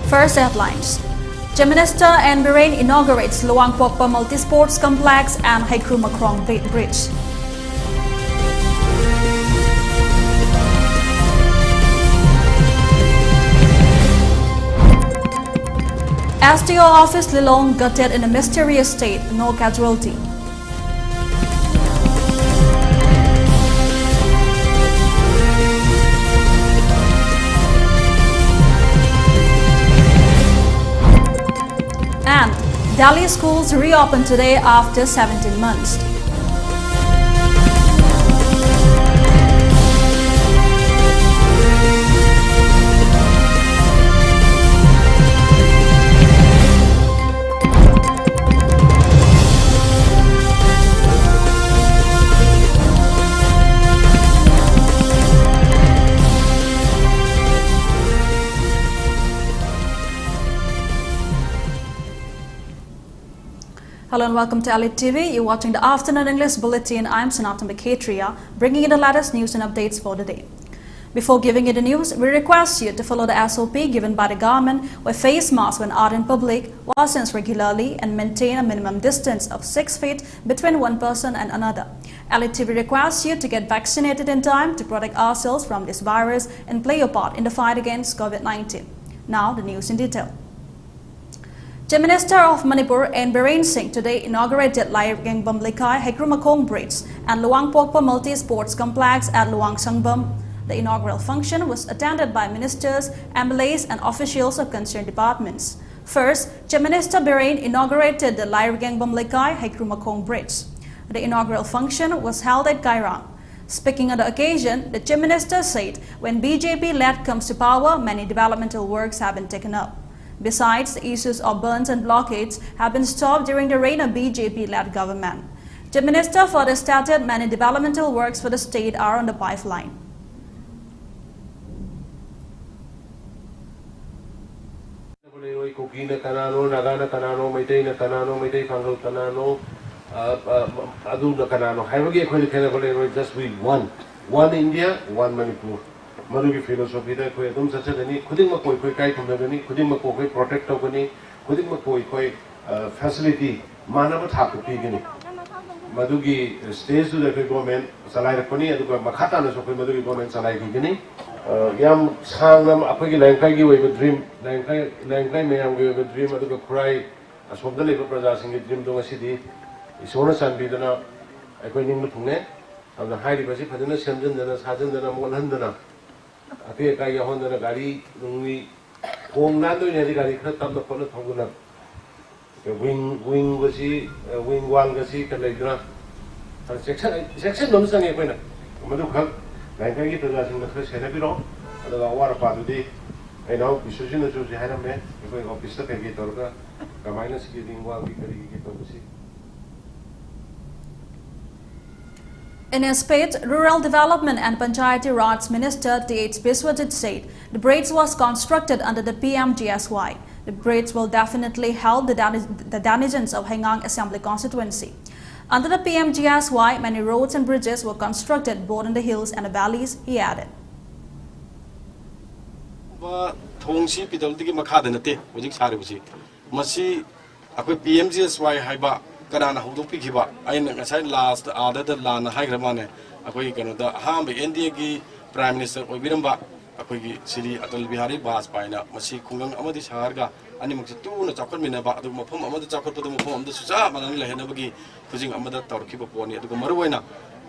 First headlines. Chief Minister and Bahrain inaugurates Luang Pokpa Multi-Sports Complex and Haikruma Bridge. SDO office Lilong gutted in a mysterious state, no casualty. And Delhi schools reopen today after 17 months. Hello and welcome to ELITETV. You're watching the Afternoon English Bulletin. I'm SANATOMBI, bringing you the latest news and updates for the day. Before giving you the news, we request you to follow the SOP given by the government, wear face masks when out in public, wash hands regularly, and maintain a minimum distance of 6 feet between one person and another. ELITETV requests you to get vaccinated in time to protect ourselves from this virus and play your part in the fight against COVID-19. Now, the news in detail. Chief Minister of Manipur and Bahrain Singh today inaugurated Longjing Fire Bridge and Luang Pokpa Multi-Sports Complex at Luang Sangbam. The inaugural function was attended by ministers, MLAs and officials of concerned departments. First, Chief Minister Bahrain inaugurated the Longjing Bridge. The inaugural function was held at Cairo. Speaking on the occasion, the Chief Minister said when BJP-led comes to power, many developmental works have been taken up. Besides, the issues of burns and blockades have been stopped during the reign of BJP-led government. The minister further stated many developmental works for the state are on the pipeline. Just be one India, one Manipur. Madugi philosophy da koi adum sachadani khuding ma koi kai thumdani khuding ma koi protect tawgani khuding ma koi facility manaba thak pigani madugi stage to the government salai rakpani aduga makhata na so koi madugi government salai gini yam sangnam apagi langkai gi wei dream langkai mayam gi wei dream aduga khrai asomda leba praja sing gi dream donga sidi isona sanbi dana akoi ning na thungne amna hairi basi phadana semjan dana sajan dana molhan dana Api kai yahon dana gari nungi hong nan doi nari gari kena tam na kona thonguna wing gasi wing wall gasi kalai dana section dom sange koi na madu khak nai kai ki praja sing na kena sena biro adaga war pa du di ai nau isuji na suji haram me koi office ta kai ki torga kamai na sigi wing wall ki kari ki to gasi. In his speech, Rural Development and Panchayati Raj Minister T.H. Biswajit said the bridge was constructed under the PMGSY. The bridge will definitely help the denizens of Hengang Assembly constituency. Under the PMGSY, many roads and bridges were constructed both in the hills and the valleys, he added. Kanana hold up Pikiba, I last other than Lana Hagramane, a quick and the Hambi India Prime Minister of Vidamba, a quick city at Bihari Bas by now, Masi Kungang Amadis Harga, Animaxituna, Chocolmina, the Mopom, Amada Chocolate, the Mopom, the Susa, Manila Henabagi, pushing Amada Torkiba Pony to Maruena,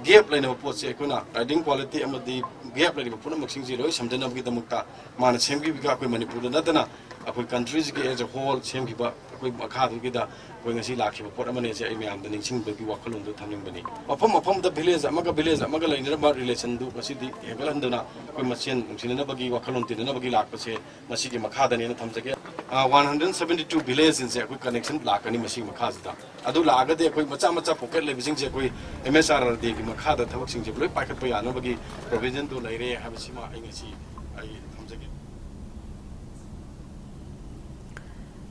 Gap Lane of Port Secuna, riding quality and the Gap Lane of Punamoxing Zero, something of the Mukta, Manachemki, Manipur, Natana, a quick countries as a whole, Chemkiba, a quick Makadu. When I see Laki, what I'm going to say, I'm the Nixing baby walk along the Taming Bunny. Upon the village, Amaga village, Amagala in about relation to Masidi, Evalandana, when Machine, Sinabagi, Wakalunti, Nabagi Lak, Masiki Makadan in the Tamsaka. 172 villages in the quick connection, Black and Machine Makazda. Adula, the quick Machamacha pocket living Jacqui, MSR, the Makada, Taxing Jabri, Pakatoya, Nobagi, provision to Lare, Habasima, Ingasi.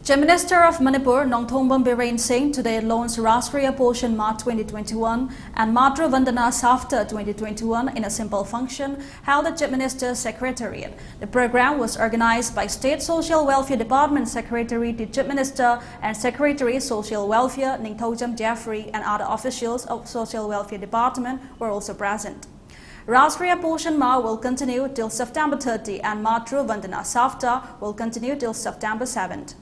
Chief Minister of Manipur, Nongthongpam Biren Singh, today launched Rashtriya Poshan Ma 2021 and Matru Vandana Safta 2021 in a simple function held at Chief Minister's Secretariat. The program was organized by State Social Welfare Department Secretary to Chief Minister and Secretary Social Welfare Ningthojam Jeffrey and other officials of Social Welfare Department were also present. Rashtriya Poshan Ma will continue till September 30 and Matru Vandana Safta will continue till September 7th.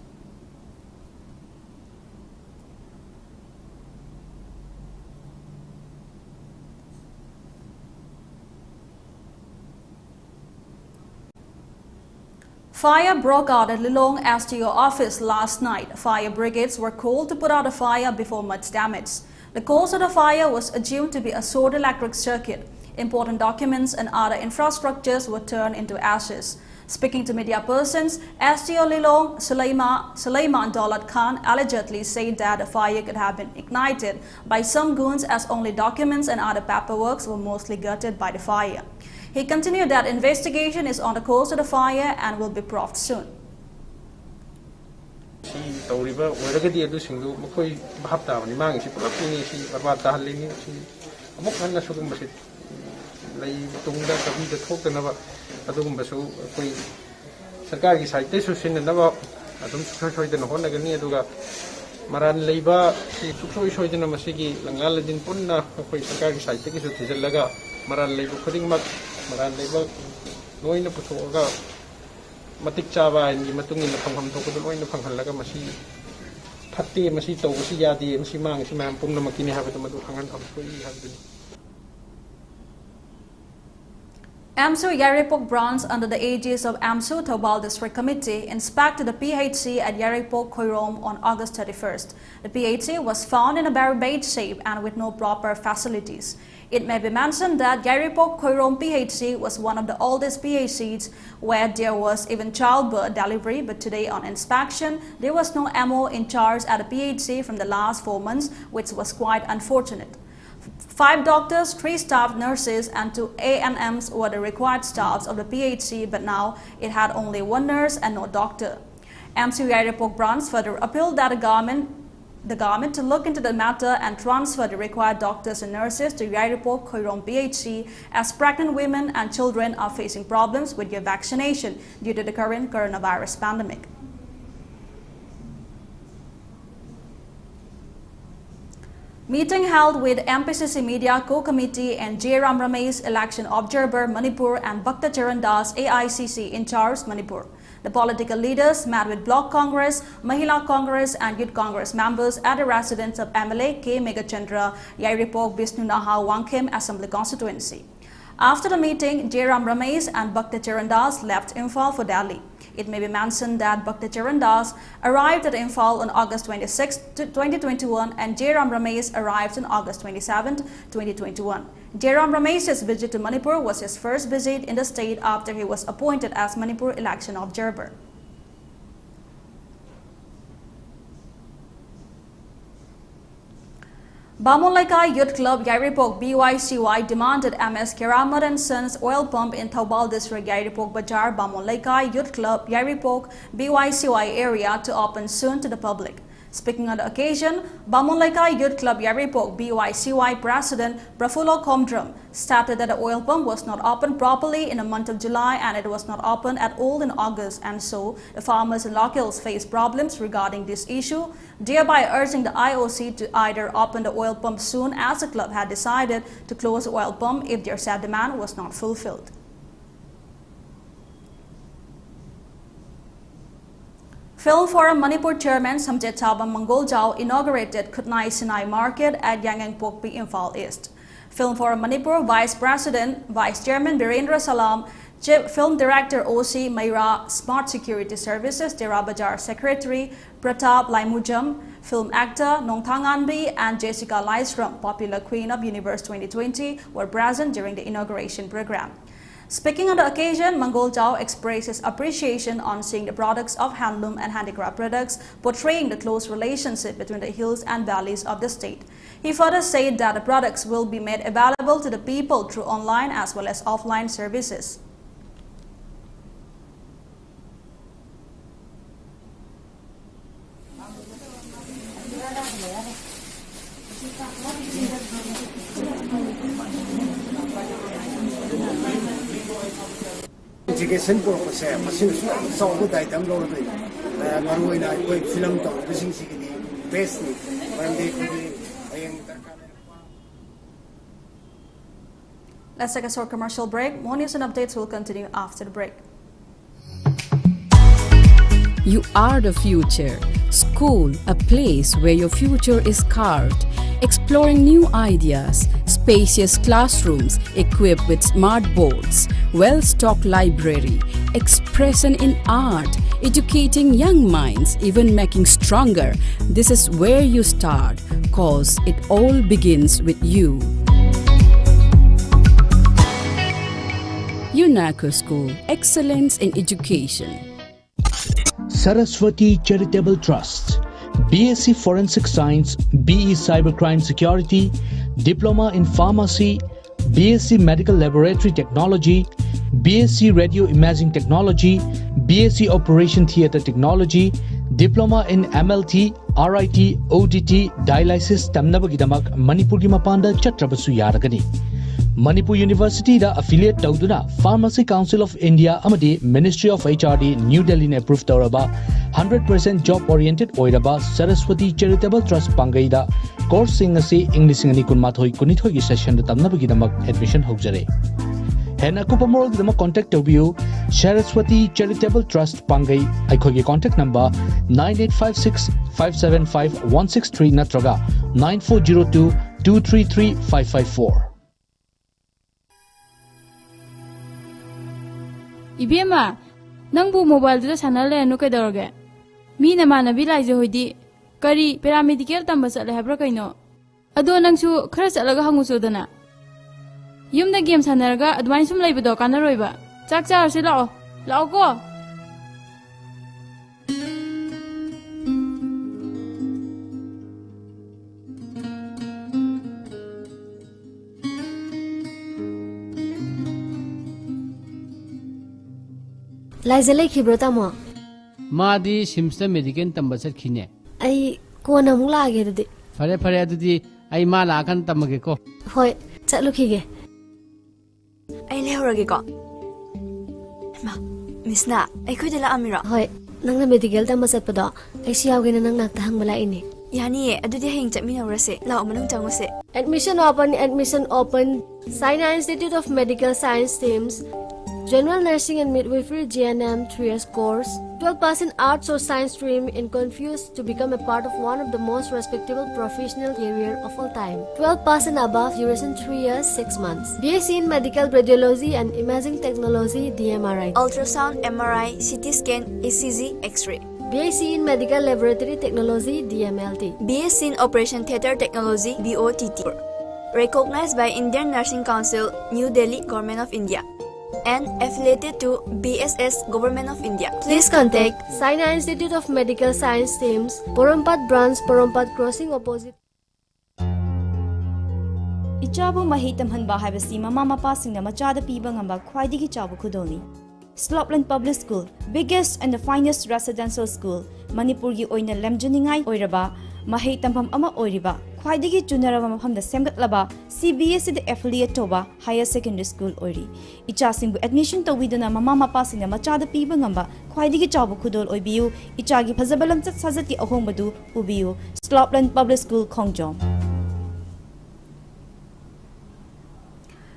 Fire broke out at Lilong STO office last night. Fire brigades were called to put out the fire before much damage. The cause of the fire was assumed to be a short electric circuit. Important documents and other infrastructures were turned into ashes. Speaking to media persons, STO Lilong Sulaiman Daulat Khan allegedly said that the fire could have been ignited by some goons as only documents and other paperwork were mostly gutted by the fire. He continued that investigation is on the cause of the fire and will be proved soon. Maran leba si suksoi soi jena masigi langal jin punna koi sarkar ki site ki su thijal laga maran leba khuding mak maran leba noina pusoga matik chawa ni matungin na phangham thok do noina phanghal laga masi phatte masi to si yadi masi mang si mam pumna makini ha ba madu phangan tham koi ha duni. AMSU Yaripok branch under the aegis of AMSU Thobal District Committee inspected the PHC at Yaripok Khoirom on August 31st. The PHC was found in a very bad shape and with no proper facilities. It may be mentioned that Yaripok Khoirom PHC was one of the oldest PHCs where there was even childbirth delivery, but today on inspection there was no MO in charge at the PHC from the last 4 months, which was quite unfortunate. 5 doctors, 3 staff nurses and 2 ANMs were the required staffs of the PHC, but now it had only 1 nurse and no doctor. AMSU Yaripok branch further appealed that the government to look into the matter and transfer the required doctors and nurses to Yaripok Khoirom PHC as pregnant women and children are facing problems with their vaccination due to the current coronavirus pandemic. Meeting held with MPCC Media Co-Committee and J. Ram Ramesh Election Observer Manipur and Bhakta Charan Das AICC in charge Manipur. The political leaders met with Bloc Congress, Mahila Congress and Youth Congress members at the residence of MLA K. Megachandra, Yaripok Bisnu Naha Wangkhem Assembly Constituency. After the meeting, J. Ram Ramesh and Bhakta Charan Das left Imphal for Delhi. It may be mentioned that Bhakta Charan Das arrived at Imphal on August 26, 2021 and J. Ram Ramesh arrived on August 27, 2021. J. Ram Ramesh's visit to Manipur was his first visit in the state after he was appointed as Manipur election observer. Bamolaikai Youth Club Yaripok BYCY demanded MS Keramat and Sons oil pump in Thobal District Yaripok Bajar Bamolaikai Youth Club Yaripok BYCY area to open soon to the public. Speaking on the occasion, Bamolaikai Youth Club Yaripok BYCY President Prafulo Komdram stated that the oil pump was not opened properly in the month of July and it was not opened at all in August, and so the farmers and locals face problems regarding this issue, thereby urging the IOC to either open the oil pump soon as the club had decided to close the oil pump if their said demand was not fulfilled. Film Forum Manipur Chairman Samjet Chabang Mangoljao inaugurated Kutnai Sinai Market at Yangangpokpi, Imphal East. Film Forum Manipur Vice President, Vice Chairman Birendra Salam, Film Director OC Mayra, Smart Security Services Dera Bajar Secretary Pratap Laimujam, Film Actor Nongthang Anbi and Jessica Lystrom, Popular Queen of Universe 2020, were present during the inauguration program. Speaking on the occasion, Mangoljao expressed his appreciation on seeing the products of handloom and handicraft products, portraying the close relationship between the hills and valleys of the state. He further said that the products will be made available to the people through online as well as offline services. education purpose machine so good item lo do maruina koi film to machine sigidi best ni mande koi ayang Let's take a short commercial break. More news and updates will continue after the break. You are the future. School, a place where your future is carved. Exploring new ideas, spacious classrooms equipped with smart boards, well-stocked library, expression in art, educating young minds, even making stronger. This is where you start, cause it all begins with you. UNACO School, excellence in education. Saraswati Charitable Trust, BSc Forensic Science, BE Cybercrime Security, Diploma in Pharmacy, BSc Medical Laboratory Technology, BSc Radio Imaging Technology, BSc Operation Theatre Technology, Diploma in MLT, RIT, ODT, Dialysis Tamnabagidamak, Manipur ki mapanda chatrabasu yaragani. Manipur University da affiliate tawduna Pharmacy Council of India amadi Ministry of HRD New Delhi ne approved tawraba 100% job oriented oiraba Saraswati Charitable Trust pangai da course sing ase English ngani kunmathoi kunithoi gi session da tamnabagi damak admission hojare hena kupamorol gi damak contact tawbiu Saraswati Charitable Trust pangai aikhoi gi contact number 9856 575 163 natraga 9402 233 554. Ibema, nangbu mobile da channel le anu kaidorge. Mi na manabi laije hoidi kari paramedical tamba sale habra kaino. Ado nangsu khara chalaga hangu sodana. Yumda game sanaraga advani sum laiba do kana roiba. Chak char se lao. Lao ko. Laizalai khibrata mo Madi Simsta Medical Tambasat Kine. Ai kona mula ge de. Fare fare adudi ai mala kan tamage ko. Hoi, chatlu khige. Ai lehorage ko. Ma, misna, ai khoi dela amira. Hoi, nangna medical tambasat pada. Ai siyaw ge nang nakta hang mala ini. Yani adudi heng chatmina urase. Lao manung changose. Admission open. Sina Institute of Medical Science Teams. General Nursing and Midwifery GNM 3 years course, 12% Arts or Science stream in confused to become a part of one of the most respectable professional career of all time. 12% above duration 3 years 6 months. BSc in Medical Radiology and Imaging Technology DMRI. Ultrasound, MRI, CT scan, ECG, X-ray. BSc in Medical Laboratory Technology DMLT. BSc in Operation Theatre Technology BOTT. Recognized by Indian Nursing Council, New Delhi, Government of India. And affiliated to BSS Government of India. Please contact Sina Institute of Medical Science Teams, Porompat Branch, Porompat Crossing opposite. Ichabu mahi tamhanba haibasi mama mapa singna machada piba ngamba khwaidigi chabu khudoni. Slopland Public School, biggest and the finest residential school, Manipur gi oina lemjaningai oiraba mahi tamham ama oiriba khwaidigi chunaraba mafamda semgatlaba CBSE the affiliate toba higher secondary school oiri. Icha singbu admission tawiduna mama mapa singna machada piba ngamba khwaidigi chabu khudol oibiu ichagi phazabalam chat sajati ahombadu ubiu Slopland Public School Khongjom.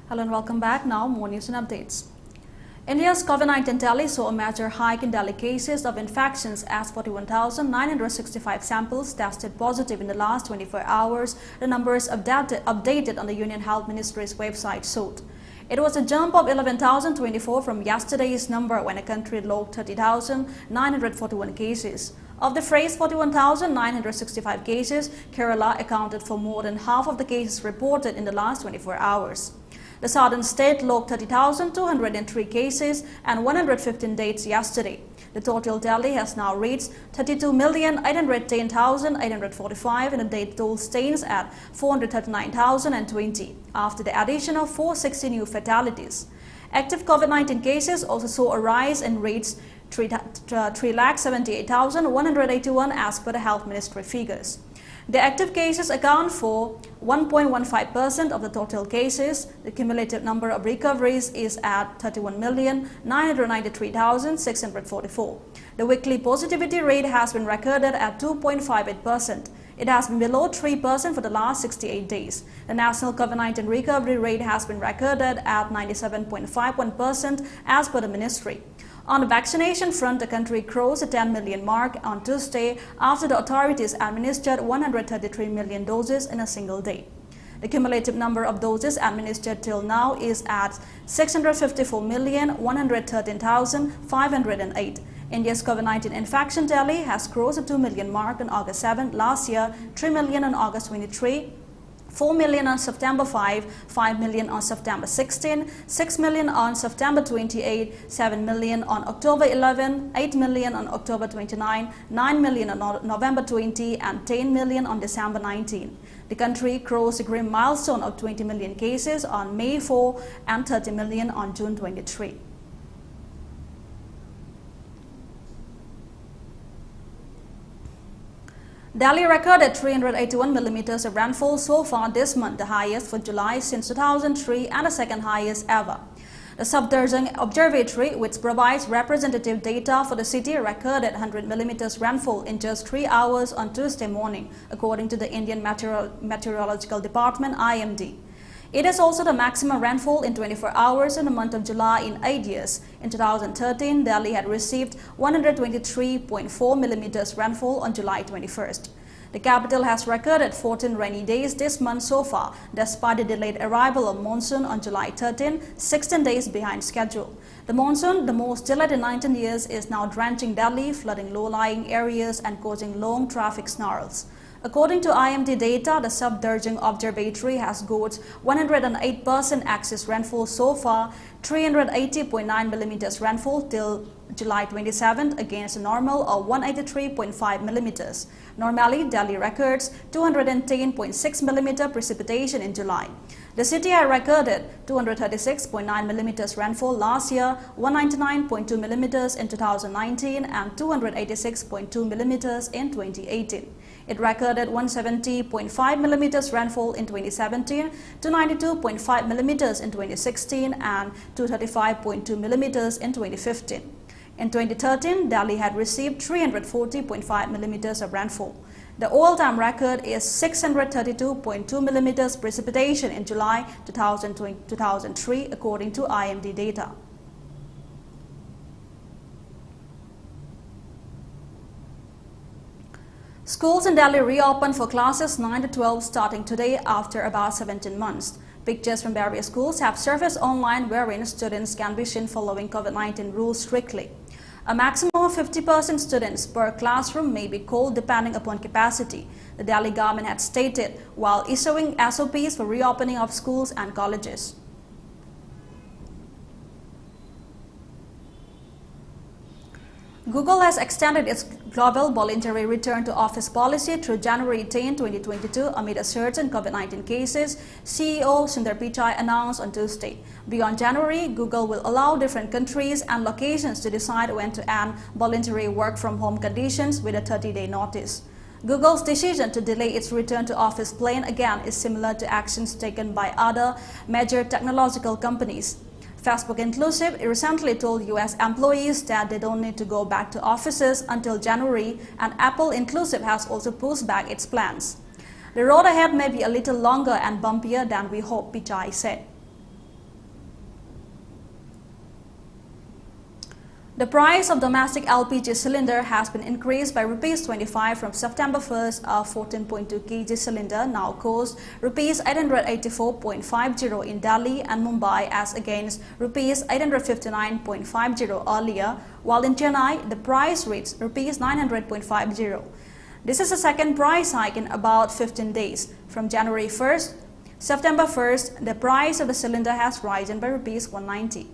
Hello and welcome back. Now more news and updates. India's COVID-19 tally saw a major hike in daily cases of infections as 41,965 samples tested positive in the last 24 hours. The numbers updated on the Union Health Ministry's website showed. It was a jump of 11,024 from yesterday's number when the country logged 30,941 cases. Of the phrase 41,965 cases, Kerala accounted for more than half of the cases reported in the last 24 hours. The southern state logged 30,203 cases and 115 deaths yesterday. The total tally has now reached 32,810,845 and the death toll stands at 439,020 after the addition of 460 new fatalities. Active COVID-19 cases also saw a rise and reached 3,78,181 as per the Health Ministry figures. The active cases account for 1.15% of the total cases. The cumulative number of recoveries is at 31,993,644. The weekly positivity rate has been recorded at 2.58%. It has been below 3% for the last 68 days. The national COVID-19 recovery rate has been recorded at 97.51% as per the ministry. On the vaccination front, the country crossed the 10 million mark on Tuesday after the authorities administered 133 million doses in a single day. The cumulative number of doses administered till now is at 654,113,508. India's COVID-19 infection tally has crossed the 2 million mark on August 7 last year, 3 million on August 23, 4 million on September 5, 5 million on September 16, 6 million on September 28, 7 million on October 11, 8 million on October 29, 9 million on November 20, and 10 million on December 19. The country crossed the grim milestone of 20 million cases on May 4 and 30 million on June 23. Delhi recorded 381 millimeters of rainfall so far this month, the highest for July since 2003 and the second highest ever. The Sabdarjung Observatory, which provides representative data for the city, recorded 100 millimeters rainfall in just 3 hours on Tuesday morning, according to the Indian Meteorological Department (IMD). It is also the maximum rainfall in 24 hours in the month of July in 8 years. In 2013, Delhi had received 123.4 millimeters rainfall on July 21st. The capital has recorded 14 rainy days this month so far, despite the delayed arrival of monsoon on July 13, 16 days behind schedule. The monsoon, the most delayed in 19 years, is now drenching Delhi, flooding low-lying areas and causing long traffic snarls. According to IMD data, the Sabdarjung Observatory has got 108% excess rainfall so far, 380.9 millimeters rainfall till July 27th against a normal of 183.5 millimeters. Normally, Delhi records 210.6 millimeter precipitation in July. The city had recorded 236.9 millimeters rainfall last year, 199.2 millimeters in 2019 and 286.2 millimeters in 2018. It recorded 170.5 millimeters rainfall in 2017, 292.5 millimeters in 2016 and 235.2 millimeters in 2015. In 2013, Delhi had received 340.5 millimeters of rainfall. The all-time record is 632.2 millimeters precipitation in July 2003, according to IMD data. Schools in Delhi reopened for classes 9 to 12 starting today after about 17 months. Pictures from various schools have surfaced online wherein students can be seen following COVID-19 rules strictly. A maximum of 50% students per classroom may be called depending upon capacity, the Delhi government had stated while issuing SOPs for reopening of schools and colleges. Google has extended its global voluntary return to office policy through January 10, 2022 amid a surge in COVID-19 cases, CEO Sundar Pichai announced on Tuesday. Beyond January, Google will allow different countries and locations to decide when to end voluntary work-from-home conditions with a 30-day notice. Google's decision to delay its return to office plan again is similar to actions taken by other major technological companies. Facebook Inclusive recently told US employees that they don't need to go back to offices until January, and Apple Inclusive has also pushed back its plans. The road ahead may be a little longer and bumpier than we hope, Pichai said. The price of domestic LPG cylinder has been increased by Rs 25 from September 1st. A 14.2 kg cylinder now costs Rs 884.50 in Delhi and Mumbai as against Rs 859.50 earlier, while in Chennai the price reached Rs 900.50. This is the second price hike in about 15 days. From January 1st, September 1st, the price of the cylinder has risen by Rs 190.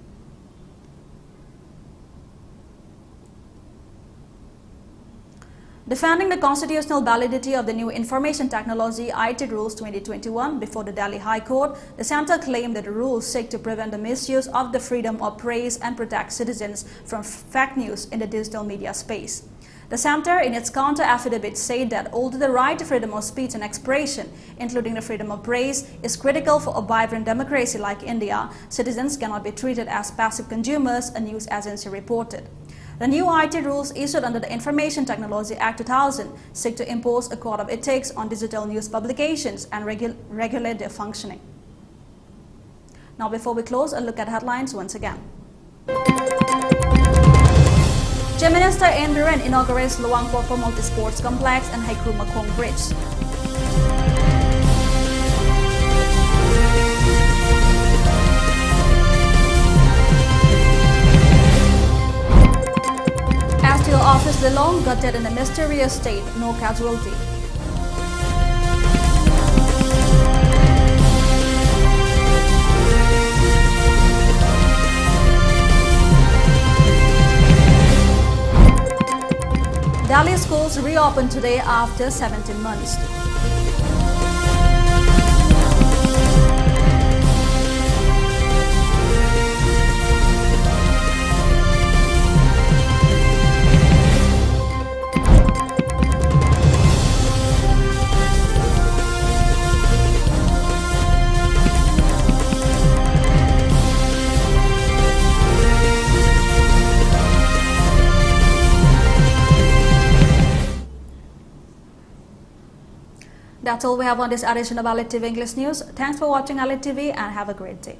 Defending the constitutional validity of the new Information Technology IT Rules 2021 before the Delhi High Court, the centre claimed that the rules seek to prevent the misuse of the freedom of praise and protect citizens from fake news in the digital media space. The center, in its counter affidavit, said that although the right to freedom of speech and expression, including the freedom of praise, is critical for a vibrant democracy like India, citizens cannot be treated as passive consumers, a news agency reported. The new IT rules issued under the Information Technology Act 2000 seek to impose a code of ethics on digital news publications and regulate their functioning. Now, before we close, a look at headlines once again. Chief Minister Biren inaugurates Luang Prapor Multi-Sports Complex and Haikru Makong Bridge. STL Office Lilong gutted in a mysterious state, no casualty. Delhi schools reopened today after 17 months. That's all we have on this edition of ELITETV English News. Thanks for watching ELITETV and have a great day.